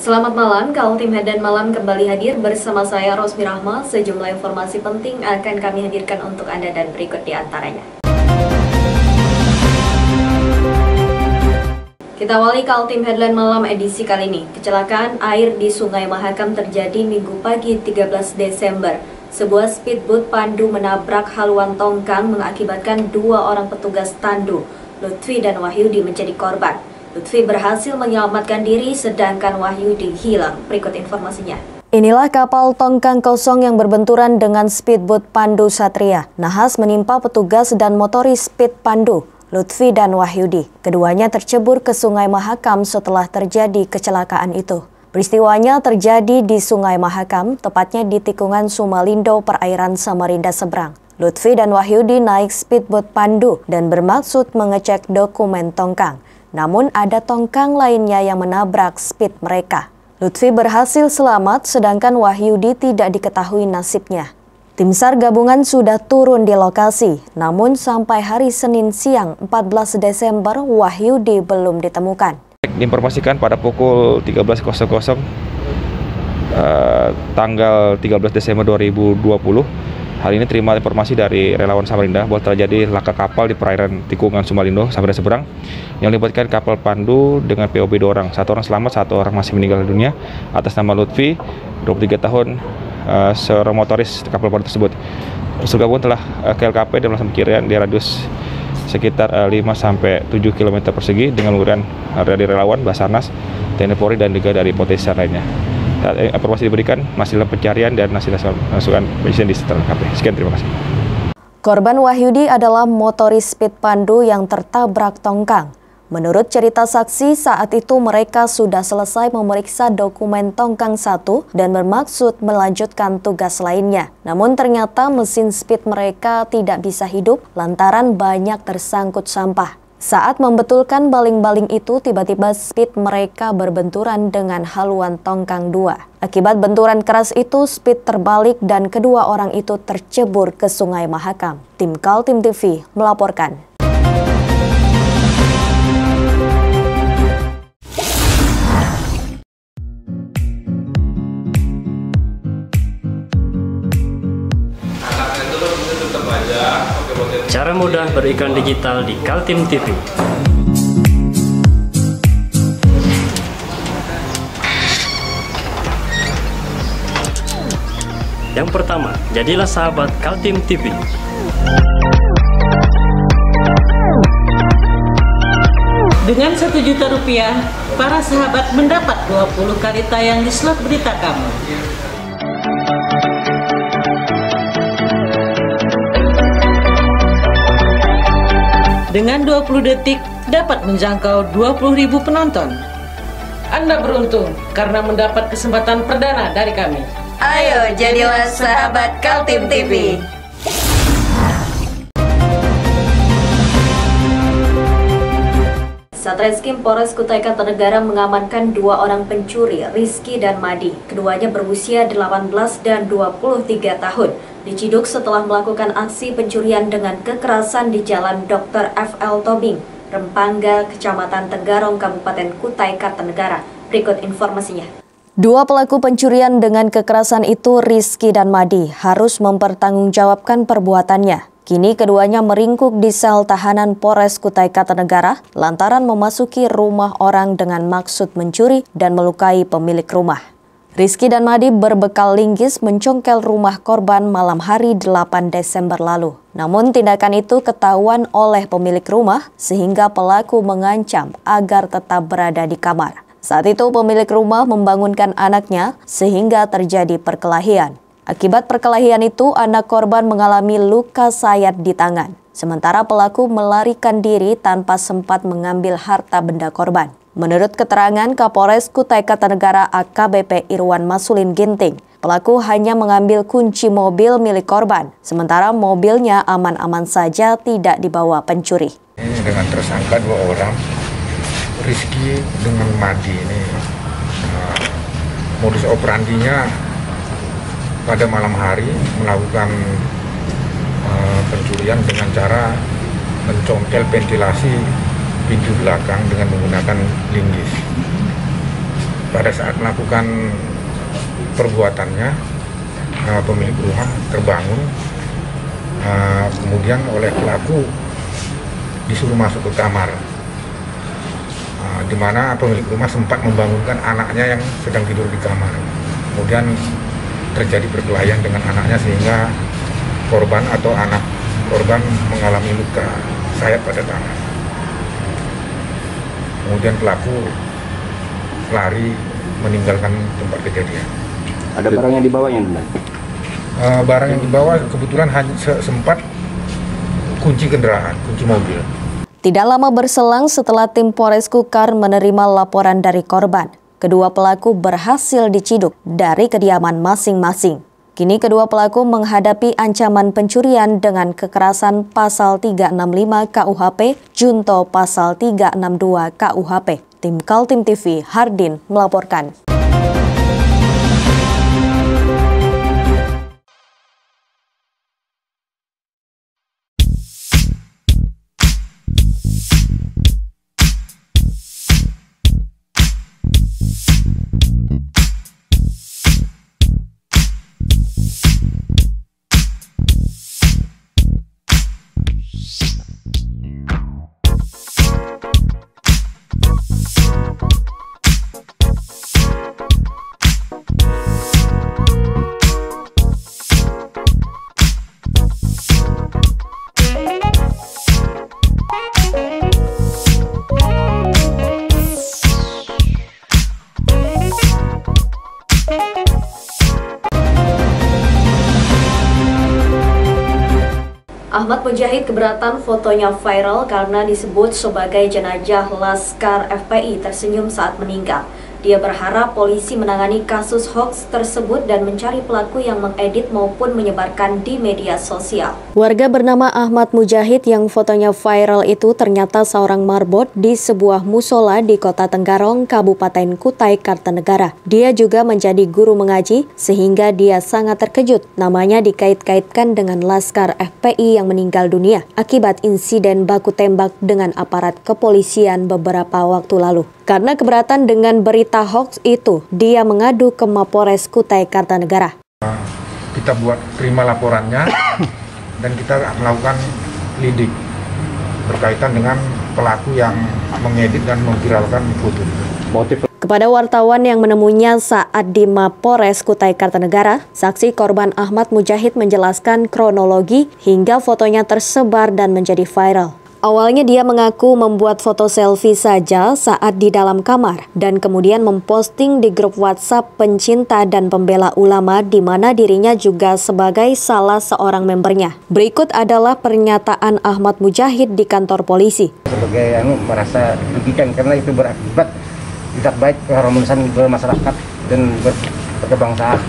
Selamat malam, Kaltim Medan Malam kembali hadir bersama saya Rosmi Rahma. Sejumlah informasi penting akan kami hadirkan untuk Anda dan berikut di antaranya. Kita awali Kaltim Headline Malam edisi kali ini. Kecelakaan air di Sungai Mahakam terjadi Minggu pagi 13 Desember. Sebuah speedboat pandu menabrak haluan tongkang mengakibatkan dua orang petugas tandu, Lutfi dan Wahyudi, menjadi korban. Lutfi berhasil menyelamatkan diri, sedangkan Wahyudi hilang. Berikut informasinya. Inilah kapal tongkang kosong yang berbenturan dengan speedboat Pandu Satria. Nahas menimpa petugas dan motoris speed Pandu, Lutfi dan Wahyudi. Keduanya tercebur ke Sungai Mahakam setelah terjadi kecelakaan itu. Peristiwanya terjadi di Sungai Mahakam, tepatnya di tikungan Sumalindo, perairan Samarinda seberang. Lutfi dan Wahyudi naik speedboat Pandu dan bermaksud mengecek dokumen tongkang. Namun ada tongkang lainnya yang menabrak speed mereka. Lutfi berhasil selamat, sedangkan Wahyudi tidak diketahui nasibnya. Tim SAR gabungan sudah turun di lokasi, namun sampai hari Senin siang 14 Desember Wahyudi belum ditemukan. Diinformasikan pada pukul 13.00 tanggal 13 Desember 2020. Hal ini terima informasi dari relawan Samarinda bahwa terjadi laka kapal di perairan tikungan Sumalindo, Samarinda seberang, yang melibatkan kapal Pandu dengan POB 2 orang. 1 orang selamat, 1 orang masih meninggal dunia atas nama Lutfi, 23 tahun, seorang motoris kapal Pandu tersebut. Unsur gabungan telah ke LKP dan melakukan pencarian di radius sekitar 5-7 km persegi dengan menggunakan dari relawan, Basarnas, TNI Polri, dan juga dari potensi lainnya. Informasi diberikan masih dalam pencarian dan masih masukan penyisiran di setelah LKP. Sekian, terima kasih. Korban Wahyudi adalah motoris speed Pandu yang tertabrak tongkang. Menurut cerita saksi, saat itu mereka sudah selesai memeriksa dokumen tongkang 1 dan bermaksud melanjutkan tugas lainnya. Namun ternyata mesin speed mereka tidak bisa hidup lantaran banyak tersangkut sampah. Saat membetulkan baling-baling itu, tiba-tiba speed mereka berbenturan dengan haluan tongkang 2. Akibat benturan keras itu, speed terbalik dan kedua orang itu tercebur ke Sungai Mahakam. Tim Kaltim TV melaporkan. Cara mudah beriklan digital di Kaltim TV. Yang pertama, jadilah sahabat Kaltim TV. Dengan Rp1.000.000, para sahabat mendapat 20 kali tayang di slot berita kamu. Dengan 20 detik dapat menjangkau 20.000 penonton. Anda beruntung karena mendapat kesempatan perdana dari kami. Ayo jadilah sahabat Kaltim TV. Satreskrim Polres Kutai Kartanegara mengamankan 2 orang pencuri, Rizky dan Madi. Keduanya berusia 18 dan 23 tahun. Diciduk setelah melakukan aksi pencurian dengan kekerasan di Jalan Dr. F.L. Tobing, Rempangga, Kecamatan Tenggarong, Kabupaten Kutai Kartanegara. Berikut informasinya. 2 pelaku pencurian dengan kekerasan itu, Rizky dan Madi, harus mempertanggungjawabkan perbuatannya. Kini keduanya meringkuk di sel tahanan Polres Kutai Kartanegara lantaran memasuki rumah orang dengan maksud mencuri dan melukai pemilik rumah. Rizky dan Madi berbekal linggis mencongkel rumah korban malam hari 8 Desember lalu. Namun tindakan itu ketahuan oleh pemilik rumah sehingga pelaku mengancam agar tetap berada di kamar. Saat itu pemilik rumah membangunkan anaknya sehingga terjadi perkelahian. Akibat perkelahian itu anak korban mengalami luka sayat di tangan. Sementara pelaku melarikan diri tanpa sempat mengambil harta benda korban. Menurut keterangan Kapolres Kutai Kartanegara AKBP Irwan Masulin Ginting, pelaku hanya mengambil kunci mobil milik korban, sementara mobilnya aman-aman saja tidak dibawa pencuri. Ini dengan tersangka 2 orang, Rizky dengan Madi ini, modus operandinya pada malam hari melakukan pencurian dengan cara mencongkel ventilasi pintu belakang dengan menggunakan linggis. pada saat melakukan perbuatannya pemilik rumah terbangun, kemudian oleh pelaku disuruh masuk ke kamar, di mana pemilik rumah sempat membangunkan anaknya yang sedang tidur di kamar. Kemudian terjadi perkelahian dengan anaknya sehingga korban atau anak korban mengalami luka sayat pada tangan. Kemudian pelaku lari meninggalkan tempat kejadian. Ada barang yang dibawanya, benar? Barang yang dibawa kebetulan hanya sempat kunci kendaraan, kunci mobil. Tidak lama berselang setelah tim Polres Kukar menerima laporan dari korban, kedua pelaku berhasil diciduk dari kediaman masing-masing. Kini kedua pelaku menghadapi ancaman pencurian dengan kekerasan pasal 365 KUHP, junto pasal 362 KUHP. Tim Kaltim TV, Hardin melaporkan. Ahmad Mujahid keberatan fotonya viral karena disebut sebagai jenazah Laskar FPI tersenyum saat meninggal. Dia berharap polisi menangani kasus hoaks tersebut dan mencari pelaku yang mengedit maupun menyebarkan di media sosial. Warga bernama Ahmad Mujahid yang fotonya viral itu ternyata seorang marbot di sebuah musola di Kota Tenggarong, Kabupaten Kutai Kartanegara. Dia juga menjadi guru mengaji sehingga dia sangat terkejut. Namanya dikait-kaitkan dengan Laskar FPI yang meninggal dunia akibat insiden baku tembak dengan aparat kepolisian beberapa waktu lalu. Karena keberatan dengan berita hoax itu, dia mengadu ke Mapores Kutai Kartanegara. Kita terima laporannya dan kita melakukan lidik berkaitan dengan pelaku yang mengedit dan memviralkan foto. Kepada wartawan yang menemuinya saat di Mapores Kutai Kartanegara, saksi korban Ahmad Mujahid menjelaskan kronologi hingga fotonya tersebar dan menjadi viral. Awalnya dia mengaku membuat foto selfie saja saat di dalam kamar dan kemudian memposting di grup WhatsApp pencinta dan pembela ulama di mana dirinya juga sebagai salah seorang membernya. Berikut adalah pernyataan Ahmad Mujahid di kantor polisi. Sebagai merasa dirugikan karena itu berakibat tidak baik keharmonisan bermasyarakat dan berkebangsaan.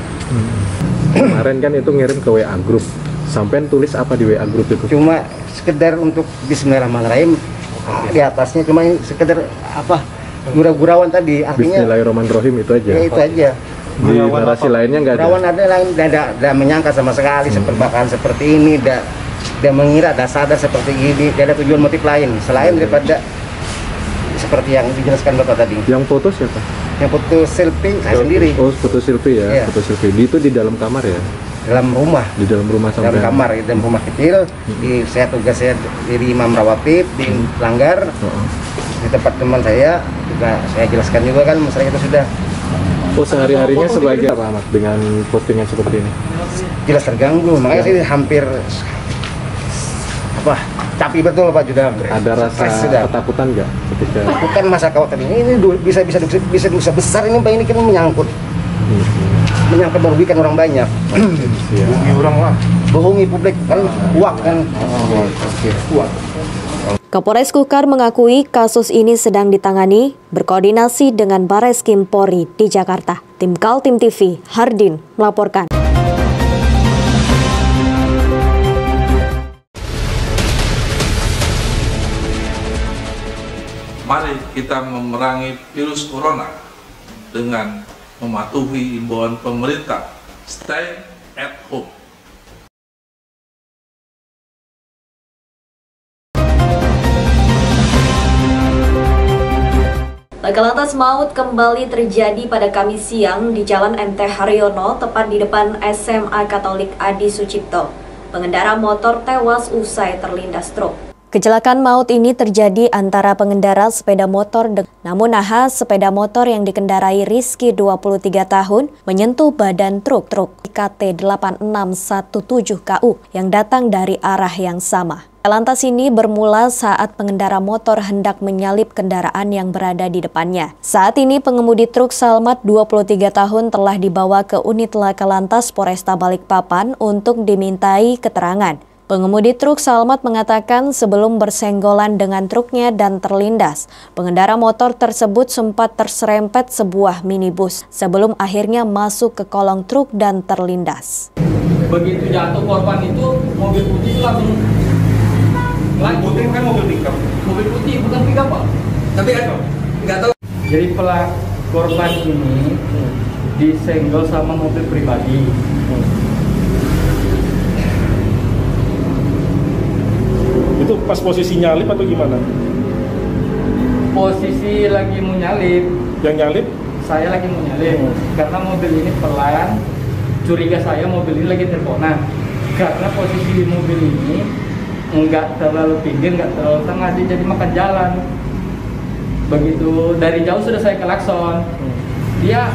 Kemarin kan itu ngirim ke WA grup. Sampai tulis apa di WA grup itu? Cuma sekedar untuk Bismillahirrahmanirrahim di atasnya cuma sekedar apa gurau-gurauan tadi, artinya Bismillahirrahmanirrahim itu aja. Ya, itu aja. Di narasi lainnya nggak ada. Gurauan ada menyangka sama sekali seperbakan seperti ini, dia mengira ada sadar seperti ini, dia ada tujuan motif lain selain daripada seperti yang dijelaskan Bapak tadi. Yang foto siapa? Yang foto selfie saya sendiri. Oh, foto selfie ya, foto selfie. Itu di dalam kamar ya? Dalam rumah. Di dalam rumah sampai dalam kamar, dalam rumah kecil. Saya tugas saya di Imam Rawatib di Langgar. Di tempat teman saya juga saya jelaskan juga kan masalah itu sudah. Oh, sehari-harinya sebagai apa Ahmad dengan postingan seperti ini? Jelas terganggu, makanya saya hampir capek betul Pak Judam. Ada rasa ketakutan nggak ketika? Bukan masa khawatir ini bisa dosa besar ini Pak, ini kan menyangkut. Menyangkut merugikan orang banyak. Bohongi orang lah. Bohongi publik kan uang kan. Uang. Kapolres Kukar mengakui kasus ini sedang ditangani berkoordinasi dengan Bareskrim Polri di Jakarta. Tim Kaltim TV, Hardin melaporkan. Mari kita memerangi virus corona dengan mematuhi imbauan pemerintah, stay at home. Laka lantas maut kembali terjadi pada Kamis siang di Jalan MT Haryono, tepat di depan SMA Katolik Adi Sucipto. Pengendara motor tewas usai terlindas truk. Kecelakaan maut ini terjadi antara pengendara sepeda motor namun nahas sepeda motor yang dikendarai Rizky 23 tahun menyentuh badan truk KT 8617 KU yang datang dari arah yang sama. Lantas ini bermula saat pengendara motor hendak menyalip kendaraan yang berada di depannya. Saat ini pengemudi truk Salmat 23 tahun telah dibawa ke unit Laka Lantas Polresta Balikpapan untuk dimintai keterangan. Pengemudi truk Salmat mengatakan sebelum bersenggolan dengan truknya dan terlindas, pengendara motor tersebut sempat terserempet sebuah minibus sebelum akhirnya masuk ke kolong truk dan terlindas. Begitu jatuh korban itu, mobil putih itu langsung putih kan mobil pickup. Mobil putih bukan pickup, Pak. Tapi nggak tahu. Jadi korban ini disenggol sama mobil pribadi. Itu pas posisi nyalip atau gimana? Posisi lagi mau nyalip. Yang nyalip? Saya lagi mau nyalip. Karena mobil ini pelan, curiga saya mobil ini lagi teleponan. Karena posisi mobil ini nggak terlalu pinggir, nggak terlalu tengah, dia jadi makan jalan. Begitu dari jauh sudah saya klakson. Dia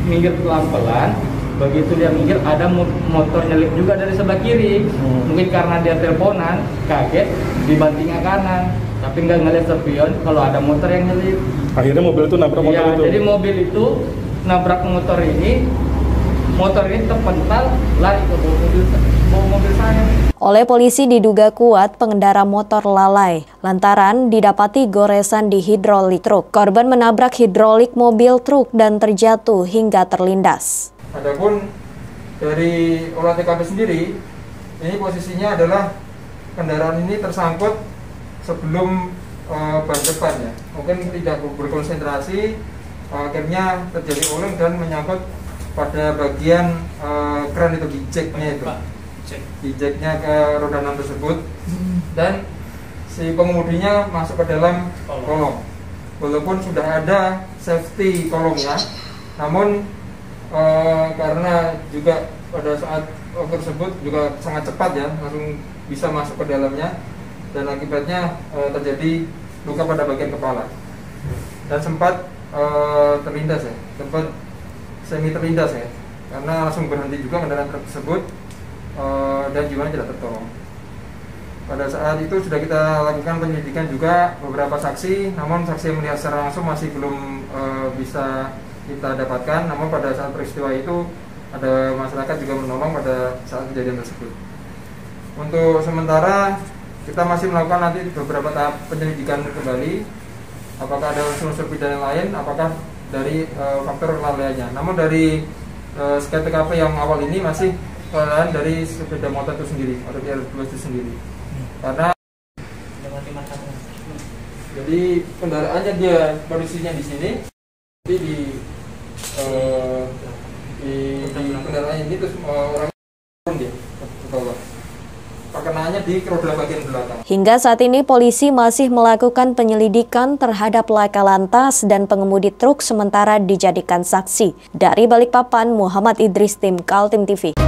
minggir pelan-pelan. Begitu dia minggir, ada motor nyelip juga dari sebelah kiri. Mungkin karena dia teleponan, kaget, dibanting ke kanan. Tapi nggak ngeliat spion kalau ada motor yang nyelip. Akhirnya mobil itu nabrak motor itu? Jadi mobil itu nabrak motor ini terpental, lari ke bawah mobil saya. Oleh polisi diduga kuat pengendara motor lalai lantaran didapati goresan di hidrolik truk. Korban menabrak hidrolik mobil truk dan terjatuh hingga terlindas. Adapun dari olah TKP sendiri, ini posisinya adalah kendaraan ini tersangkut sebelum ban depan ya. Mungkin tidak berkonsentrasi, akhirnya terjadi oleng dan menyangkut pada bagian kran itu, di jacknya itu. Di jacknya ke roda 6 tersebut, dan si pengemudinya masuk ke dalam kolong. Walaupun sudah ada safety kolongnya, namun karena juga pada saat tersebut juga sangat cepat ya, langsung bisa masuk ke dalamnya, dan akibatnya terjadi luka pada bagian kepala dan sempat terlindas ya, sempat semi terlindas ya, karena langsung berhenti juga kendaraan tersebut dan jiwanya tidak tertolong. Pada saat itu sudah kita lakukan penyelidikan juga beberapa saksi, namun saksi yang melihat secara langsung masih belum bisa kita dapatkan. Namun pada saat peristiwa itu ada masyarakat juga menolong pada saat kejadian tersebut. Untuk sementara kita masih melakukan nanti beberapa tahap penyelidikan kembali, apakah ada unsur pidana lain, apakah dari faktor kelalaiannya. Namun dari skema TKP yang awal ini masih kelalaian dari sepeda motor itu sendiri atau DR2 itu sendiri. Karena jadi kendaraannya dia posisinya di sini, jadi di kendaraannya ini terus orang turun dia ke bawah. Perkenaannya di roda bagian belakang. Hingga saat ini polisi masih melakukan penyelidikan terhadap Laka Lantas dan pengemudi truk sementara dijadikan saksi. Dari Balikpapan, Muhammad Idris, tim Kaltim TV.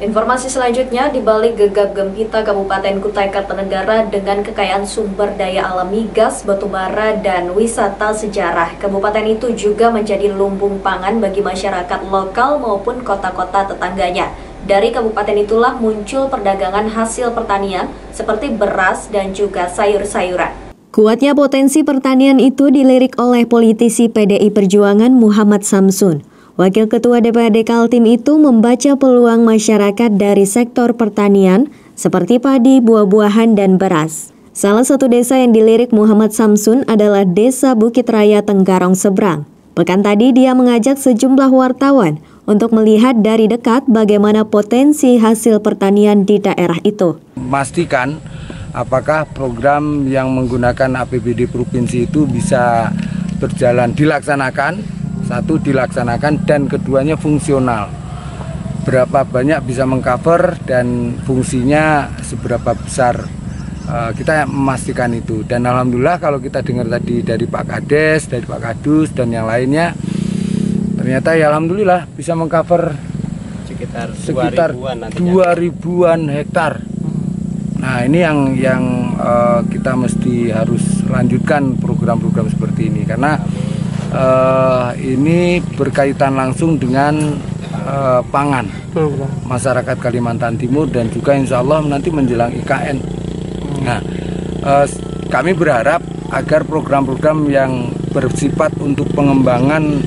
Informasi selanjutnya, di balik gegap gempita Kabupaten Kutai Kartanegara dengan kekayaan sumber daya alami, gas, batubara, dan wisata sejarah, kabupaten itu juga menjadi lumbung pangan bagi masyarakat lokal maupun kota-kota tetangganya. Dari kabupaten itulah muncul perdagangan hasil pertanian seperti beras dan juga sayur-sayuran. Kuatnya potensi pertanian itu dilirik oleh politisi PDI Perjuangan Muhammad Samsun. Wakil Ketua DPRD Kaltim itu membaca peluang masyarakat dari sektor pertanian seperti padi, buah-buahan, dan beras. Salah satu desa yang dilirik Muhammad Samsun adalah Desa Bukit Raya Tenggarong Seberang. Pekan tadi dia mengajak sejumlah wartawan untuk melihat dari dekat bagaimana potensi hasil pertanian di daerah itu. Memastikan apakah program yang menggunakan APBD provinsi itu bisa berjalan, dilaksanakan, dan keduanya fungsional. Berapa banyak bisa mengcover dan fungsinya seberapa besar, kita memastikan itu. Dan alhamdulillah kalau kita dengar tadi dari Pak Kades, dari Pak Kadus dan yang lainnya, ternyata ya alhamdulillah bisa mengcover sekitar 2.000-an hektar. Nah ini yang kita mesti harus lanjutkan program-program seperti ini, karena ini berkaitan langsung dengan pangan masyarakat Kalimantan Timur dan juga insya Allah nanti menjelang IKN. Nah, kami berharap agar program-program yang bersifat untuk pengembangan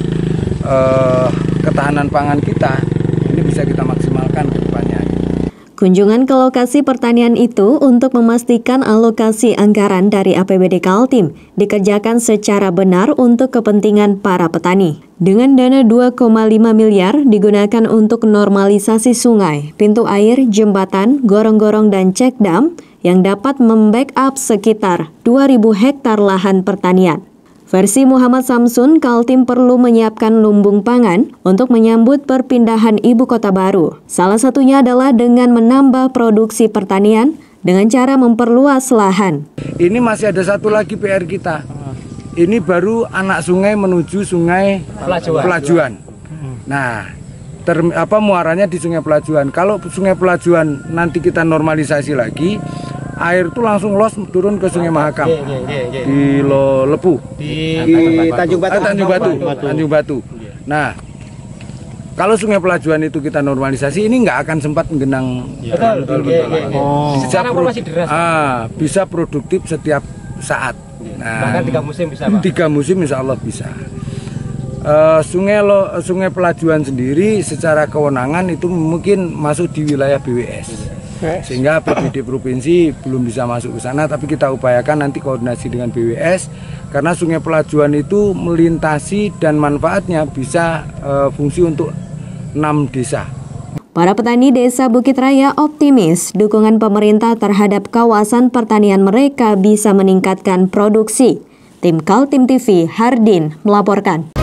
ketahanan pangan kita ini bisa kita maksimalkan ke depannya. Kunjungan ke lokasi pertanian itu untuk memastikan alokasi anggaran dari APBD Kaltim dikerjakan secara benar untuk kepentingan para petani. Dengan dana 2,5 miliar digunakan untuk normalisasi sungai, pintu air, jembatan, gorong-gorong, dan cek dam yang dapat membackup sekitar 2.000 hektar lahan pertanian. Versi Muhammad Samsun, Kaltim perlu menyiapkan lumbung pangan untuk menyambut perpindahan ibu kota baru. Salah satunya adalah dengan menambah produksi pertanian dengan cara memperluas lahan. Ini masih ada satu lagi PR kita. Ini baru anak sungai menuju sungai Pelajuan. Nah, muaranya di sungai Pelajuan. Kalau sungai Pelajuan nanti kita normalisasi lagi, air itu langsung los turun ke Sungai Mahakam di Lepu, di Tanjung Batu. Nah, kalau Sungai Pelajuan itu kita normalisasi, ini nggak akan sempat menggenang. Bisa produktif setiap saat. Nah, bahkan 3 musim bisa, Pak. 3 musim insya Allah bisa. Sungai Pelajuan sendiri secara kewenangan itu mungkin masuk di wilayah BWS. Sehingga APBD provinsi belum bisa masuk ke sana, tapi kita upayakan nanti koordinasi dengan BWS karena Sungai Pelajuan itu melintasi dan manfaatnya bisa fungsi untuk 6 desa. Para petani desa Bukit Raya optimis dukungan pemerintah terhadap kawasan pertanian mereka bisa meningkatkan produksi. Tim Kaltim TV, Hardin melaporkan.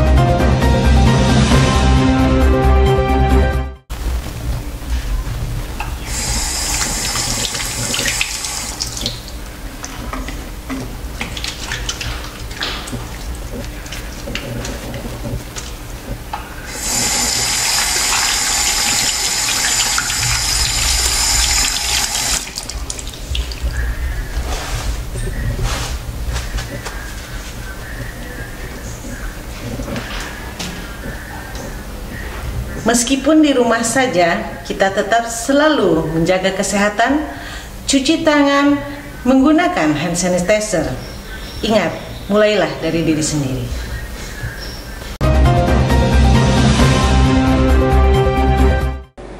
Meskipun di rumah saja, kita tetap selalu menjaga kesehatan, cuci tangan, menggunakan hand sanitizer. Ingat, mulailah dari diri sendiri.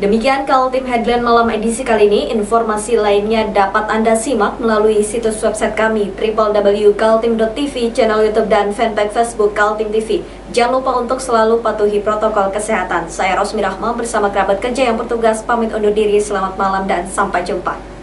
Demikian Kaltim Headline Malam edisi kali ini. Informasi lainnya dapat Anda simak melalui situs website kami www.kaltim.tv, channel YouTube dan fanpage Facebook Kaltim TV. Jangan lupa untuk selalu patuhi protokol kesehatan. Saya Rosmi Rahma bersama kerabat kerja yang bertugas pamit undur diri. Selamat malam dan sampai jumpa.